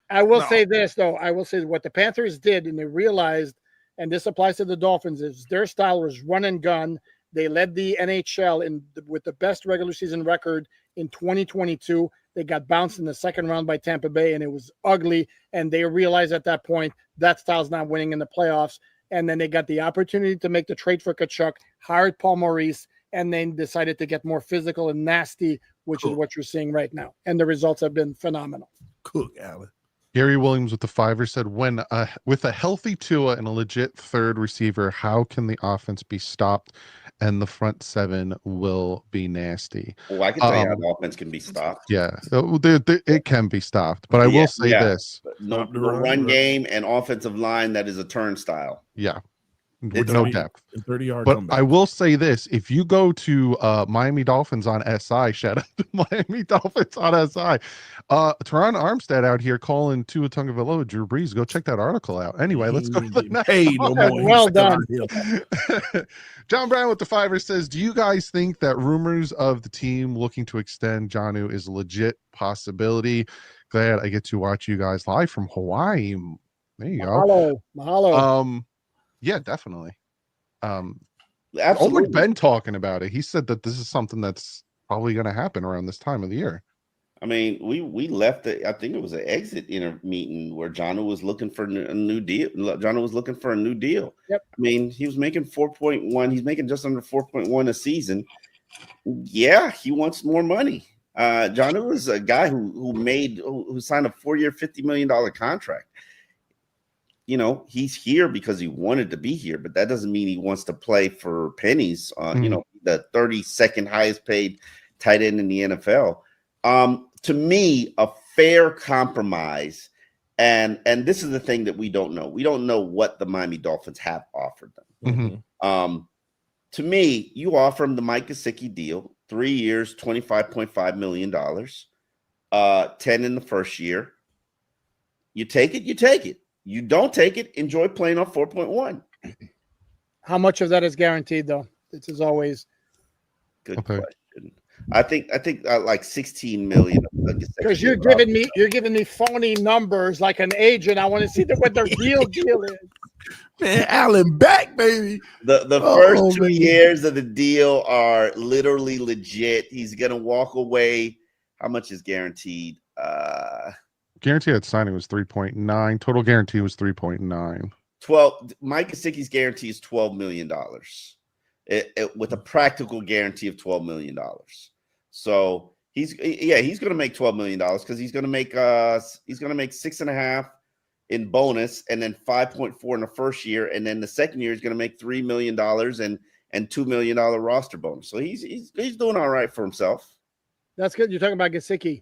I will say this, though. I will say what the Panthers did, and they realized, and this applies to the Dolphins, is their style was run and gun. They led the NHL with the best regular season record in 2022. They got bounced in the second round by Tampa Bay, and it was ugly. And they realized at that point that style's not winning in the playoffs. And then they got the opportunity to make the trade for Kachuk, hired Paul Maurice, and then decided to get more physical and nasty, which is what you're seeing right now. And the results have been phenomenal. Cool, Alan. Gary Williams with the Fiver said, "When with a healthy Tua and a legit third receiver, how can the offense be stopped? And the front seven will be nasty." Well, I can tell you how the offense can be stopped. Yeah, it can be stopped. But I will say this: no run game and offensive line that is a turnstile. Yeah. With no depth. 30-yard but comeback. I will say this: if you go to Miami Dolphins on SI, shout out to Miami Dolphins on SI. Teron Armstead out here calling Tua Tagovailoa Drew Brees. Go check that article out. Anyway, let's go to the next. Well done. John Brown with the Fiver says, "Do you guys think that rumors of the team looking to extend Jonnu is a legit possibility?" Glad I get to watch you guys live from Hawaii. There you go. Mahalo. Yeah, definitely. Absolutely. Over Ben talking about it. He said that this is something that's probably going to happen around this time of the year. I mean, we left it. I think it was an exit meeting where Jonnu was looking for a new deal. Jonnu was looking for a new deal. Yep. I mean, he was making 4.1. He's making just under 4.1 a season. Yeah, he wants more money. Jonnu is a guy who signed a 4-year, $50 million contract. You know, he's here because he wanted to be here, but that doesn't mean he wants to play for pennies on, you know, the 32nd highest paid tight end in the NFL. To me, a fair compromise, and this is the thing that we don't know. We don't know what the Miami Dolphins have offered them. To me, you offer him the Mike Gesicki deal, 3 years, $25.5 million, 10 in the first year. You take it, you take it. You don't take it, enjoy playing on 4.1. How much of that is guaranteed, though? This is always good question. I think like 16 million. Because you're giving me phony numbers like an agent. I want to see what the real deal is. Man, Allen back, baby. The first 2 years of the deal are literally legit. He's gonna walk away. How much is guaranteed? Guarantee at signing was 3.9. Total guarantee was 3.9. 12. Mike Gesicki's guarantee is $12 million. With a practical guarantee of $12 million. So he's going to make $12 million because he's going to make 6.5 in bonus and then 5.4 in the first year, and then the second year he's going to make $3 million and $2 million roster bonus. So he's doing all right for himself. That's good. You're talking about Gesicki.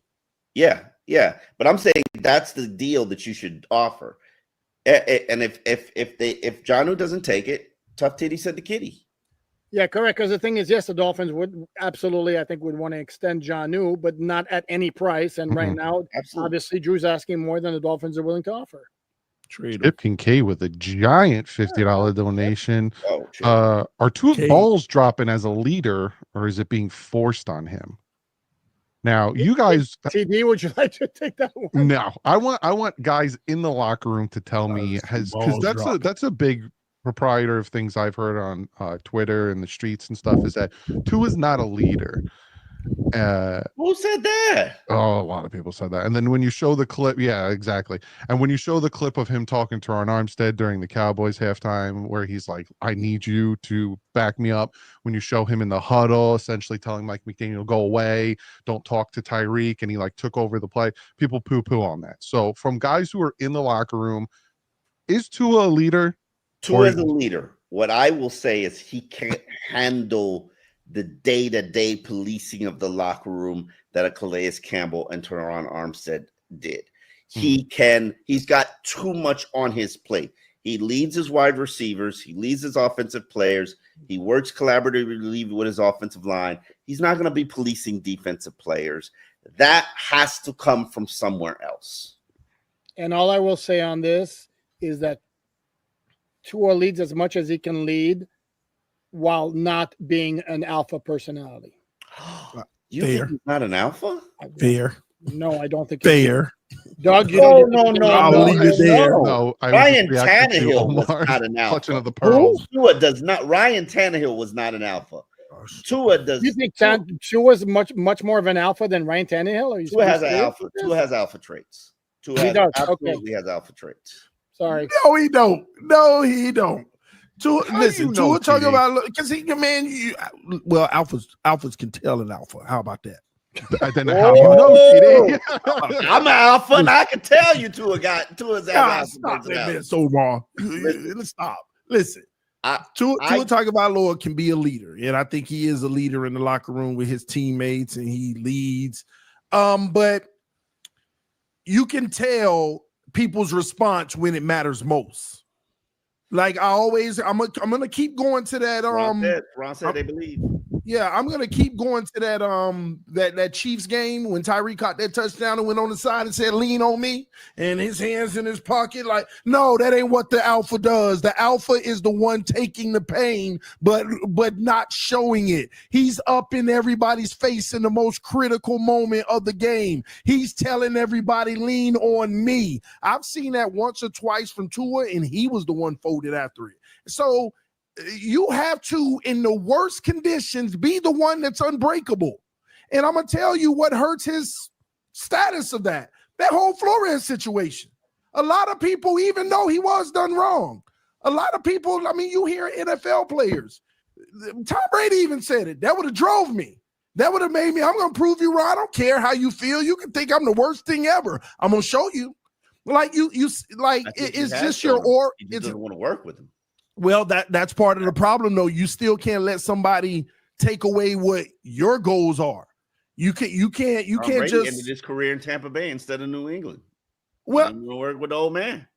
Yeah, but I'm saying that's the deal that you should offer. And if Jonnu doesn't take it, tough titty said the kitty. Yeah, correct. Because the thing is, yes, the Dolphins would absolutely, I think, would want to extend Jonnu, but not at any price. And right now, obviously, Drew's asking more than the Dolphins are willing to offer. Trade 15K with a giant $50 donation. Are two balls dropping as a leader, or is it being forced on him? Now, you guys, TD, would you like to take that one? No, I want guys in the locker room to tell me because that's a big proprietor of things I've heard on Twitter and the streets and stuff is that Tua is not a leader. Who said that? Oh, a lot of people said that. And then when you show the clip, yeah, exactly. And when you show the clip of him talking to Ron Armstead during the Cowboys halftime, where he's like, "I need you to back me up." When you show him in the huddle, essentially telling Mike McDaniel, "Go away, don't talk to Tyreek," and he like took over the play. People poo-poo on that. So from guys who are in the locker room, is Tua a leader? Tua is a leader. What I will say is he can't handle the day-to-day policing of the locker room that a Calais Campbell and Teron Armstead did. He's got too much on his plate. He leads his wide receivers. He leads his offensive players. He works collaboratively with his offensive line. He's not going to be policing defensive players. That has to come from somewhere else. And all I will say on this is that Tua leads as much as he can lead while not being an alpha personality. You think he's not an alpha? Fair. No, I don't think Fair. Doug, you No, don't. no, no, I'll no, leave it there. No, I was Ryan just reacting to Tannehill was Omar's not an clutching alpha. of the pearls. Tua does not. Ryan Tannehill was not an alpha. Tua does. You think Tua's much more of an alpha than Ryan Tannehill? Are you Tua has an serious alpha. with this? Tua has alpha traits. Tua He has, does, okay. absolutely has alpha traits. Sorry. No, he don't. No, he don't. Tua, How listen, you know, Tua talking TD? about because he man, well, alphas can tell an alpha. How about that? Then how you know, TD? I'm an alpha, and I can tell you Tua's God, alpha. stop that personality. mess, Omar. Let's stop. Listen. Tua Tagovailoa can be a leader, and I think he is a leader in the locker room with his teammates, and he leads. But you can tell people's response when it matters most. Like I'm gonna keep going to that. Ron said they believe. Yeah, I'm gonna keep going to that that Chiefs game when Tyree caught that touchdown and went on the side and said, "Lean on me," and his hands in his pocket. Like, no, that ain't what the alpha does. The alpha is the one taking the pain, but not showing it. He's up in everybody's face in the most critical moment of the game. He's telling everybody, "Lean on me." I've seen that once or twice from Tua, and he was the one folded after it. So you have to, in the worst conditions, be the one that's unbreakable. And I'm going to tell you what hurts his status of that whole Flores situation. A lot of people, even though he was done wrong, a lot of people, I mean, you hear NFL players. Tom Brady even said it. That would have drove me. That would have made me, I'm going to prove you wrong. I don't care how you feel. You can think I'm the worst thing ever. I'm going to show you. Like you like it's just your or he just doesn't want to work with him. Well, that's part of the problem, though. You still can't let somebody take away what your goals are. You can't Brady just ended his career in Tampa Bay instead of New England. Well, he didn't want to work with the old man.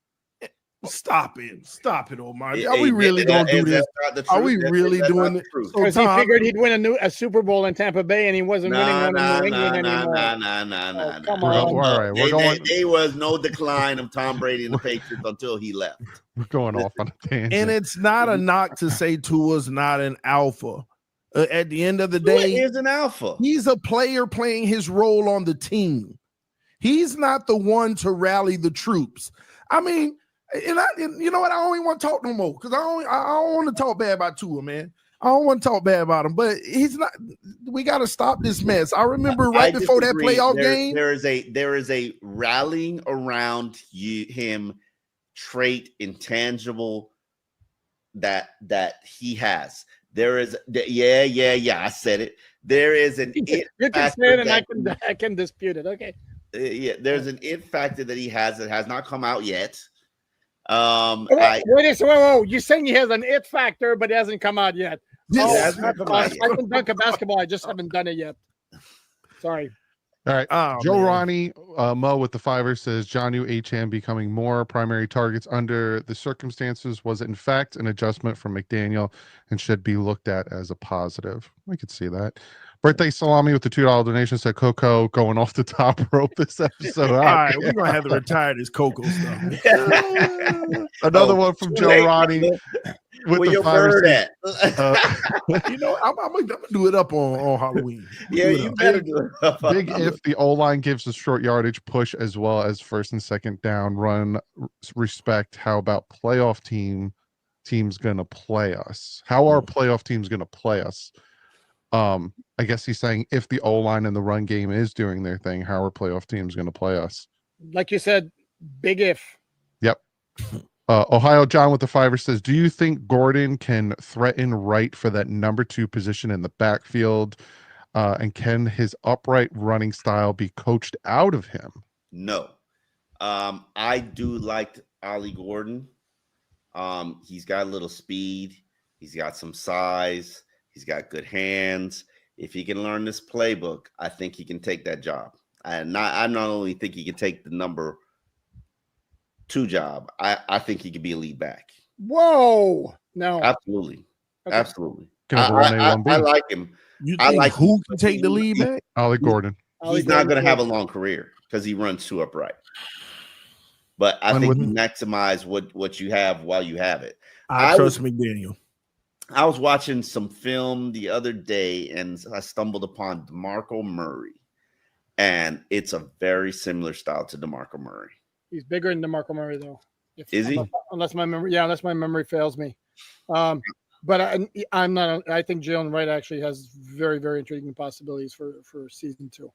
Stop it, Omar. Are we really gonna do this? Are we really doing it? Because he figured he'd win a Super Bowl in Tampa Bay, and he wasn't winning one in New England anymore. Come on. All right, we're going. There was no decline of Tom Brady and the Patriots until he left. We're going off on a tangent. And it's not a knock to say Tua's not an alpha. At the end of the day, Tua is an alpha. He's a player playing his role on the team. He's not the one to rally the troops. I mean, and you know what? I don't even want to talk no more because I don't want to talk bad about Tua, man. I don't want to talk bad about him, but he's not. We got to stop this mess. I remember before that playoff game, there is a rallying around him trait, intangible that he has. There is, I said it. There is an it. You can say it, and I can dispute it. Okay. There's an it factor that he has that has not come out yet. Wait, whoa! You're saying he has an it factor, but it hasn't come out yet. Yes. I can dunk a basketball. I just haven't done it yet. Sorry. All right. Joe Ronnie Mo with the fiver says Jonnu H-Ham becoming more primary targets under the circumstances was in fact an adjustment from McDaniel and should be looked at as a positive. I could see that. Birthday Salami with the $2 donation said Coco going off the top rope this episode. All right, we're gonna have to retire this Coco stuff. Another one from Joe Ronnie. Where your bird at? You know, I'm gonna do it up on Halloween. You better do it up. Big if the O-line gives a short yardage push as well as first and second down run respect. How about playoff teams gonna play us? How are playoff teams gonna play us? I guess he's saying if the O-line and the run game is doing their thing, how are playoff teams gonna play us? Like you said, big if. Yep. Ohio John with the fiver says, do you think Gordon can threaten Wright for that number 2 position in the backfield? And can his upright running style be coached out of him? No. I do like Ollie Gordon. He's got a little speed. He's got some size. He's got good hands. If he can learn this playbook, I think he can take that job. I not only think he can take the number 2 job, I think he could be a lead back. Whoa. No. Absolutely. Okay. Absolutely. I like him. You think who can take the lead back? Ollie Gordon. He's not going to have a long career because he runs too upright. But I think you maximize what you have while you have it. I trust McDaniel. I was watching some film the other day and I stumbled upon DeMarco Murray. and it's a very similar style to DeMarco Murray. He's bigger than DeMarco Murray, though. Is he? Unless my memory fails me. But I'm not. I think Jalen Wright actually has very, very intriguing possibilities for season 2.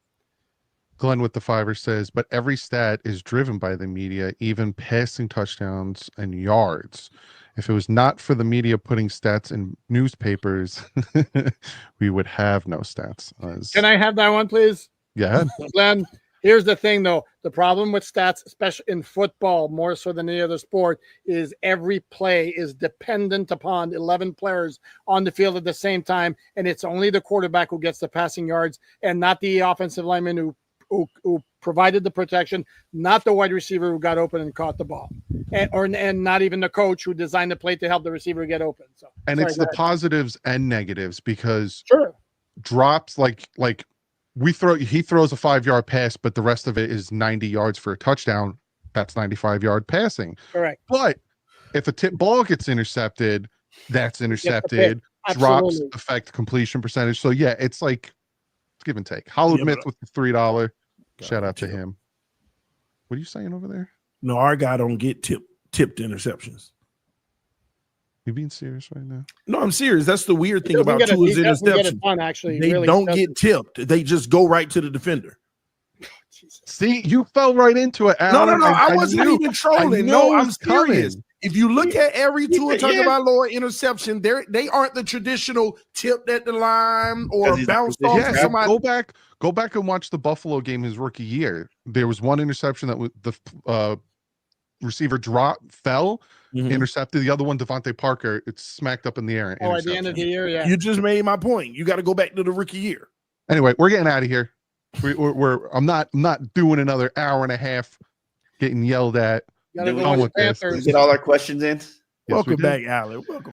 Glenn with the fiver says, but every stat is driven by the media, even passing touchdowns and yards. If it was not for the media putting stats in newspapers, we would have no stats. Can I have that one, please? Yeah. Glenn, here's the thing, though. The problem with stats, especially in football, more so than any other sport, is every play is dependent upon 11 players on the field at the same time, and it's only the quarterback who gets the passing yards and not the offensive lineman who provided the protection, not the wide receiver who got open and caught the ball, and not even the coach who designed the play to help the receiver get open. So, it's the positives and negatives, because drops like he throws a 5-yard pass, but the rest of it is 90 yards for a touchdown. That's 95-yard passing. Correct. But if a tip ball gets intercepted, that's intercepted. Drops affect completion percentage. So yeah, it's like give and take. Hollowed Myth with the $3. Shout out to him. What are you saying over there? No, our guy don't get tipped interceptions. You being serious right now? No, I'm serious. That's the weird thing about Tua's interceptions. They really don't get tipped. They just go right to the defender. See, you fell right into it, Alan. No. I wasn't even trolling. No, I'm serious. If you look at every Tua Tagovailoa interception, they aren't the traditional tipped at the line or bounced off to somebody. Go back and watch the Buffalo game his rookie year. There was one interception that the receiver fell, intercepted. The other one, Devontae Parker, it's smacked up in the air. At the end of the year, yeah. You just made my point. You got to go back to the rookie year. Anyway, we're getting out of here. I'm not doing another hour and a half getting yelled at. Did we get all our questions in? Welcome back, Alan. Welcome.